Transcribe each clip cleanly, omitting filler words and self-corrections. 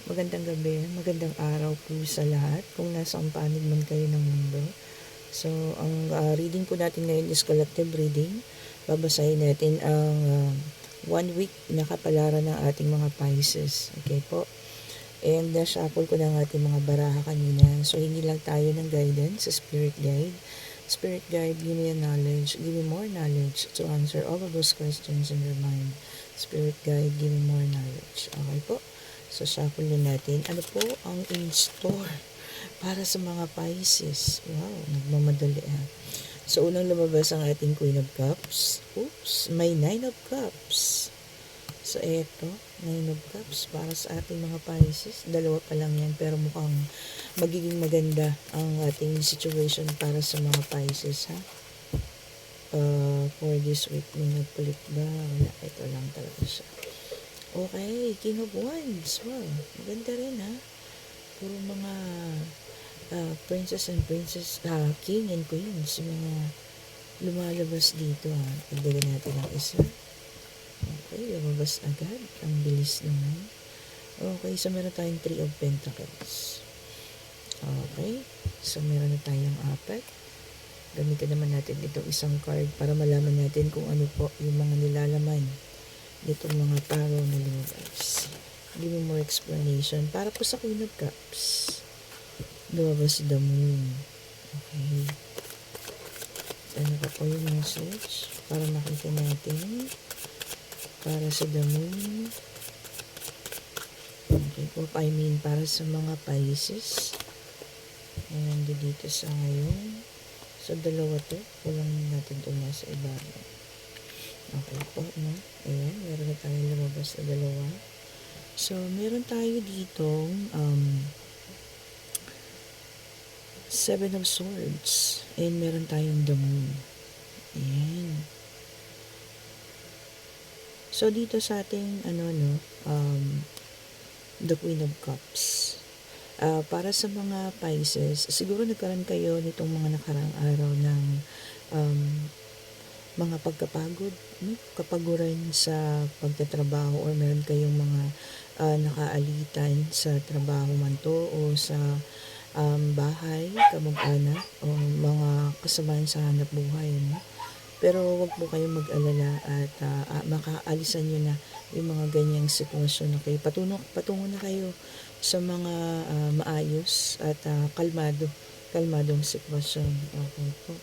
Magandang gabi, magandang araw po sa lahat kung nasa panig man kayo ng mundo. So, ang reading po natin ngayon is collective reading. Babasahin natin ang 1 week na kapalaran ng ating mga Pisces. Okay po? And shuffle ko na ang ating mga baraha kanina. So, hindi lang tayo ng guidance sa spirit guide. Spirit guide, give me a knowledge, give me more knowledge to answer all of those questions in your mind. Spirit guide, give me more knowledge. Okay po? So, shuffle na natin. Ano po ang in-store para sa mga Pisces? Wow, nagmamadali ha. So, unang lumabas ang ating Queen of Cups. Oops, may 9 of Cups. So, eto, 9 of Cups para sa ating mga Pisces. Dalawa pa lang yan, pero mukhang magiging maganda ang ating situation para sa mga Pisces ha. For this week, may nagpalit ba? Wala, ito lang talaga siya. Okay, King of Wands. Wow, maganda rin ha. Puro mga princess and princess, king and queens, mga lumalabas dito ha. Pagdagan natin ang isa. Okay, lumabas agad. Ang bilis naman. Okay, so meron tayong 3 of Pentacles. Okay, so meron na tayong apat. Gamitin naman natin itong isang card para malaman natin kung ano po yung mga nilalaman ditong mga taro na lumabas. Give me more explanation. Para po sa Queen of Cups, lumabas the Moon. Okay. Ano pa po yung message? Para makita natin. Para sa the Moon. Okay po. I mean, para sa mga Pisces. Ayan, dito sa ngayon. So, dalawa to. Kulang natin ito nasa ibabaw. Okay po, no? Ayan, meron na tayong lumabas na dalawa. So, meron tayo ditong 7 of Swords. And meron tayong the Moon. Ayan. So, dito sa ating, the Queen of Cups. Para sa mga Pisces, siguro nagkaroon kayo nitong mga nakarang araw ng mga pagkapagod, kapaguran sa pagtatrabaho or meron kayong mga nakaalitan sa trabaho man to o sa bahay, kamag-anak o mga kasabayan sa hanap buhay. No? Pero wag po kayong mag-alala at makaalisan nyo na yung mga ganyang sitwasyon. Okay? Patungo na kayo sa mga maayos at kalmadong sitwasyon. Okay po.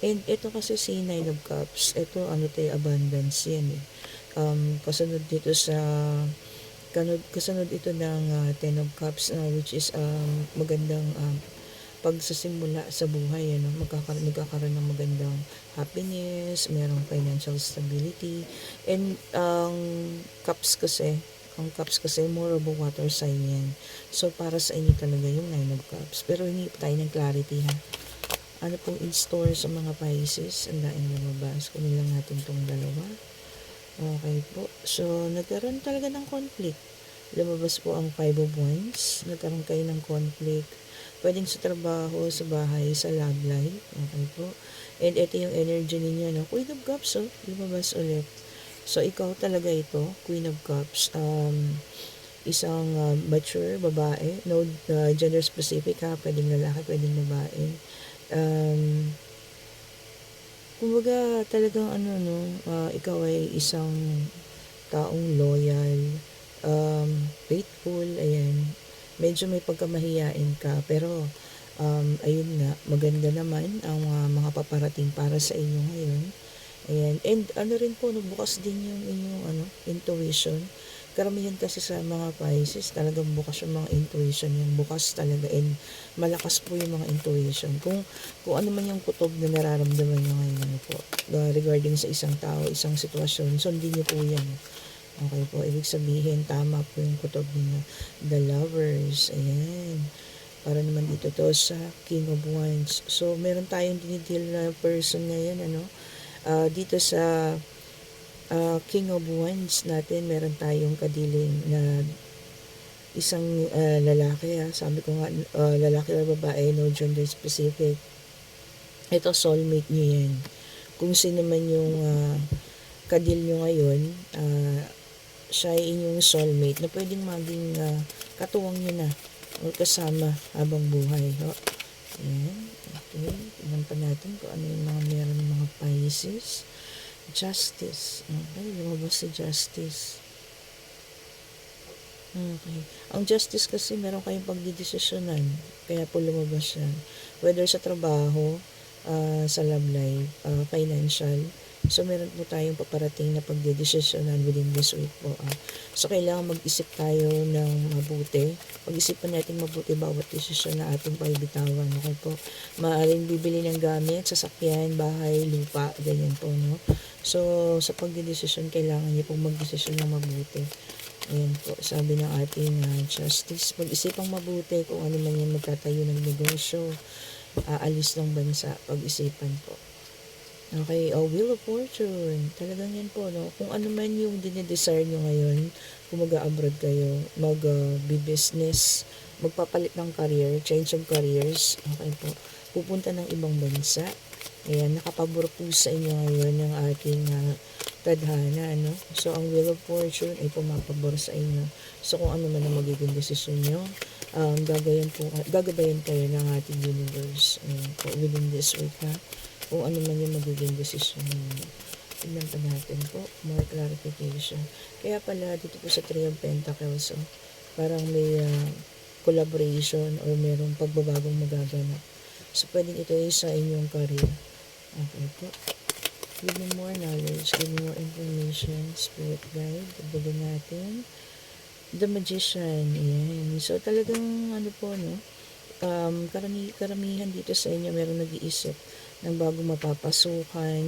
And ito kasi si 9 of Cups, ito abundance yan eh. Kasunod ito ng 10 of Cups which is magandang pagsasimula sa buhay. Magkakaroon ng magandang happiness, merong financial stability. And ang cups kasi more of a water sign yan. So para sa inyo talaga yung 9 of Cups. Pero hindi pa tayo ng clarity ha. Ano pong in-store sa mga Pisces? Ang daing lumabas. Kunin lang natin itong dalawa. Okay po. So, nagkaroon talaga ng conflict. Lumabas po ang 5 of Wands. Nagkaroon kayo ng conflict. Pwedeng sa trabaho, sa bahay, sa love life. Okay po. And ito yung energy ninyo. No? Queen of Cups, lumabas ulit. So, ikaw talaga ito, Queen of Cups. Isang mature babae. No gender specific ha. Pwedeng lalaki, pwedeng babae. Kumbaga talagang ikaw ay isang taong loyal, faithful, ayan. Medyo may pagkamahiyain ka, pero ayun nga, maganda naman ang mga paparating para sa inyo ngayon. Ayan. And rin po, bukas din yung inyong intuition. Karamihan kasi sa mga Pisces, talagang bukas yung mga intuition yan. Bukas talaga and malakas po yung mga intuition. Kung ano man yung kutob na nararamdaman nyo ngayon po, regarding sa isang tao, isang sitwasyon, sundin nyo po yan. Okay po, ibig sabihin, tama po yung kutob ninyo. The Lovers, ayan. Para naman dito to sa King of Wands. So, meron tayong dinidil na person ngayon, dito sa King of Wands natin, meron tayong kadiling na isang lalaki. Sabi ko nga, lalaki or babae, no gender specific. Ito, soulmate nyo yan. Kung sino man yung kadil nyo ngayon, siya ay inyong soulmate na pwedeng maging katuwang nyo na o kasama habang buhay. Ho. Ayan. Okay. Tingnan pa natin kung ano yung mga meron ng mga Pisces. Justice. Okay. Lumabas si Justice. Okay. Ang justice kasi meron kayong pagdidesisyonan. Kaya po lumabas yan. Whether sa trabaho, sa love life, financial. So, meron po tayong paparating na pagdidesisyonan within this week po. So, kailangan mag-isip tayo ng mabuti. Pag-isipan natin mabuti bawat desisyon na ating paibitawan. Okay po? Maaaring bibili ng gamit, sasakyan, bahay, lupa, ganyan po, no? So, sa pagdidesisyon, kailangan niyo pong mag-desisyon ng mabuti. Ayan po, sabi ng ating justice, pag-isipang mabuti kung ano man yan magtatayo ng negosyo, aalis ng bansa, pag-isipan po. Okay, Wheel of Fortune, talagang yan po, no? Kung ano man yung dinidesire nyo ngayon, kung mag-abroad kayo, mag-business, magpapalit ng career, change of careers, okay po, pupunta ng ibang bansa. Ayan, nakapabor po sa inyo ngayon ng ating tadhana, ano? So, ang Wheel of Fortune ay pumapabor sa inyo. So, kung ano man ang magiging desisyon nyo, gagabayan kayo ng ating universe within this week, ha? Kung ano man yung magiging desisyon nyo. Tignan pa natin po, more clarification. Kaya pala, dito po sa Three of Pentacles, parang may collaboration or merong pagbabagong magaganap. So, pwedeng ito ay sa inyong career. Okay po. Give me more knowledge, give me more information, spirit guide, dagdagan natin. The Magician, ayan. So, talagang, ano po, no? Karamihan dito sa inyo, meron nag-iisip ng bagong mapapasukan.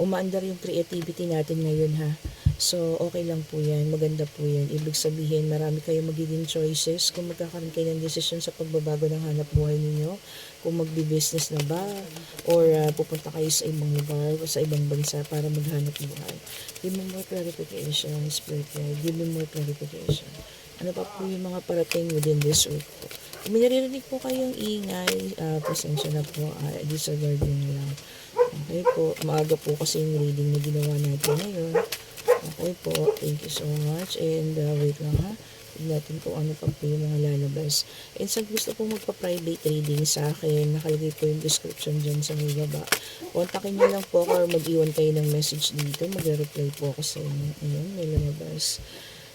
Umaandar yung creativity natin ngayon, ha? So, okay lang po yan. Maganda po yan. Ibig sabihin, marami kayong magiging choices kung magkakaroon kayo ng desisyon sa pagbabago ng hanap buhay ninyo. Kung magbi-business na ba or pupunta kayo sa ibang lugar o sa ibang bansa para maghanap buhay. Give me more clarification, spirit guide. Give me more clarification. Ano pa po yung mga parating within this week po? Kung may naririnig po kayong ingay, pasensya na po. Disregard nyo na lang. Okay po. Maaga po kasi yung reading na ginawa natin ngayon. Okay po. Thank you so much. And wait lang, ha. Tignan natin kung ano pa po yung mga lalabas. And sa gusto pong magpa-private reading sa akin, nakalagay po yung description dyan sa may baba. Kontakin nyo lang po ako or mag-iwan kayo ng message dito. Mag-reply po ako sa inyo. Ayan, may lumabas.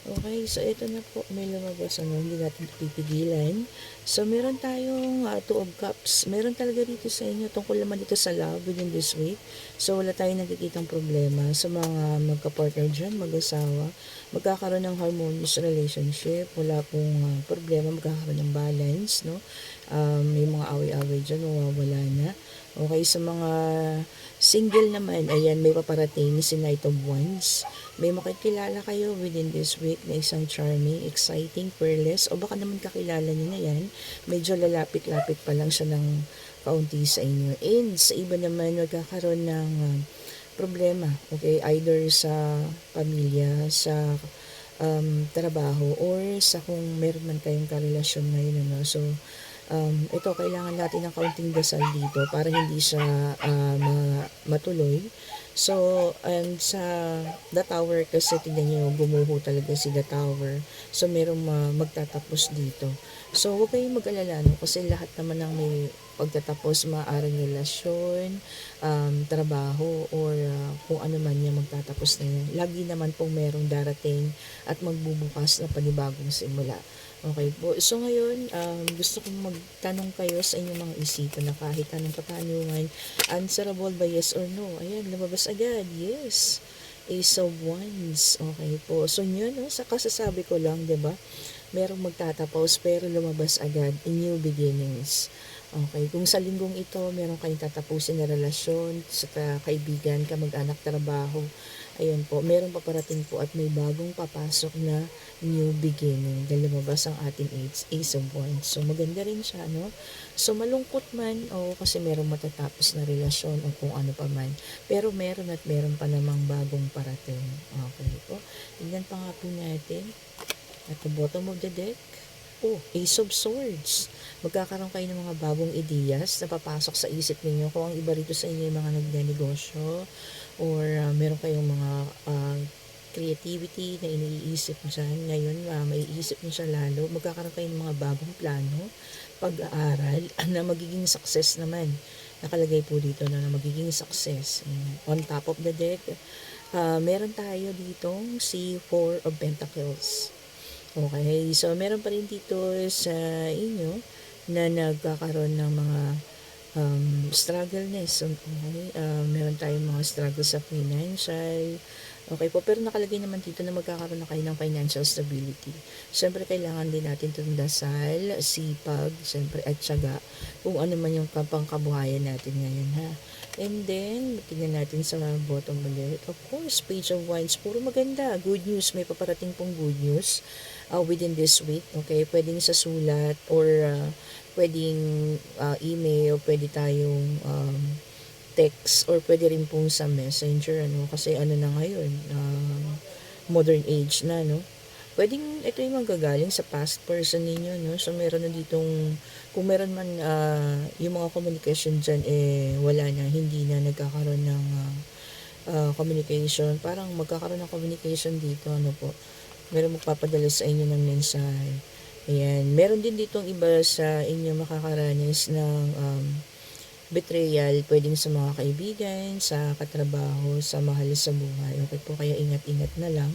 Okay, so ito na po, may lumabas, hindi natin pipigilan. So, meron tayong Two of Cups. Meron talaga dito sa inyo, tungkol naman dito sa love within this week. So, wala tayong nakikitang problema sa mga magka-partner dyan, mag-asawa. Magkakaroon ng harmonious relationship. Wala pong problema, magkakaroon ng balance, no? May mga away-away dyan, mawawala na. Okay, sa mga single naman, ayan, may paparating si Knight of Wands. May makikilala kayo within this week na isang charming, exciting, fearless, o baka naman kakilala niyo na yan. Medyo lalapit-lapit pa lang siya ng kaunti sa inyo. And sa iba naman, magkakaroon ng problema, okay? Either sa pamilya, sa trabaho, or sa kung meron man kayong karelasyon ngayon, ano. So, ito, kailangan natin ng kaunting dasal dito para hindi siya matuloy. So, and sa The Tower kasi, tignan nyo, bumuho talaga si The Tower. So, merong magtatapos dito. So, huwag kayong mag-alala, no? Kasi lahat naman ng may pagtatapos, maaaring relasyon, trabaho, or kung ano man yung magtatapos na yan. Lagi naman pong merong darating at magbubukas na panibagong simula. Okay po. So ngayon, gusto kong magtanong kayo sa inyong mga isipan na kahit anong katanungan, answerable ba yes or no? Ayan, lumabas agad. Yes. Ace of Wands. Okay po. So yun, no? Sa kasasabi ko lang, di ba? Merong magtatapos pero lumabas agad. New beginnings. Okay. Kung sa linggong ito, meron kayong tatapusin na relasyon sa kaibigan, kamag-anak, trabaho. Ayan po, meron paparating po at may bagong papasok na new beginning. Dahil lumabas ang ating Ace of Wands. So, maganda rin siya, no? So, malungkot man, kasi merong matatapos na relasyon o kung ano pa man. Pero meron at meron pa namang bagong parating. Okay po. Tingnan pa nga po natin. At the bottom of the deck, Ace of Swords. Magkakaroon kayo ng mga bagong ideas na papasok sa isip ninyo. Kung ang iba rito sa inyo yung mga nagnenegosyo or meron kayong mga creativity na iniisip dyan. Ngayon, maiisip nyo siya lalo. Magkakaroon kayo ng mga bagong plano, pag-aaral, na magiging success naman. Nakalagay po dito na magiging success. On top of the deck, meron tayo ditong si Four of Pentacles. Okay, so meron pa rin dito sa inyo na nagkakaroon ng mga struggleness. Okay, meron tayong mga struggle sa financial. Okay po, pero nakalagay naman dito na magkakaroon na kayo ng financial stability. Siyempre, kailangan din natin itong dasal, sipag, siyempre, at syaga, kung ano man yung pangkabuhayan natin ngayon, ha. And then, tingnan natin sa bottom ulit. Of course, Page of Wands, puro maganda. Good news, may paparating pong good news within this week. Okay, pwedeng sa sulat or pwedeng email, pwede tayong text, or pwede rin pong sa messenger, ano, kasi ano na ngayon, modern age na, no. Pwedeng ito yung manggagaling sa past person ninyo, no. So meron na ditong, kung meron man yung mga communication dyan, wala na, hindi na nagkakaroon ng communication, parang magkakaroon ng communication dito, ano po, meron magpapadala sa inyo ng mensahe. Ayan, meron din ditong iba sa inyo makakaranas ng betrayal, pwedeng sa mga kaibigan, sa katrabaho, sa mahal sa buhay. Okay po, kaya ingat-ingat na lang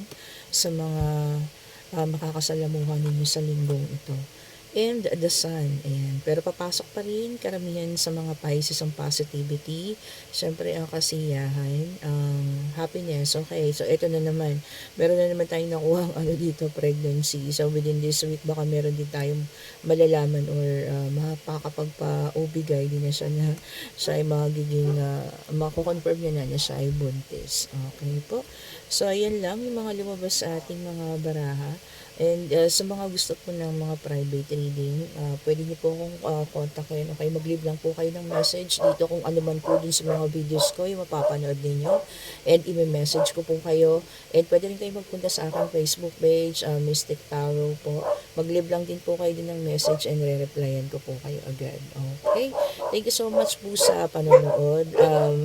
sa mga makakasalamuhan ninyo sa linggong ito. And the sun, ayan. Pero papasok pa rin karamihan sa mga Pisces ang positivity. Siyempre, ang kasiyahan, ang happiness. Okay, so ito na naman. Meron na naman tayong nakuha ang dito, pregnancy. So within this week, baka meron din tayong malalaman or makakapagpa-ubigay din na siya na siya ay magiging, mako-confirm niya na siya ay buntis. Okay po. So, ayan lang yung mga lumabas sa ating mga baraha. And sa mga gusto po ng mga private reading, pwede niyo po akong kontakin. Okay, mag-leave lang po kayo ng message dito kung ano man po dun sa mga videos ko, yung mapapanood ninyo. And i-message ko po kayo. And pwede rin kayo magpunta sa aking Facebook page, Mystic Tarot po. Mag-leave lang din po kayo din ng message and re-replyan ko po kayo agad. Okay? Thank you so much po sa panonood.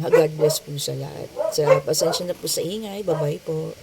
God bless po sa lahat. Pasensya na po sa ingay. Bye-bye po.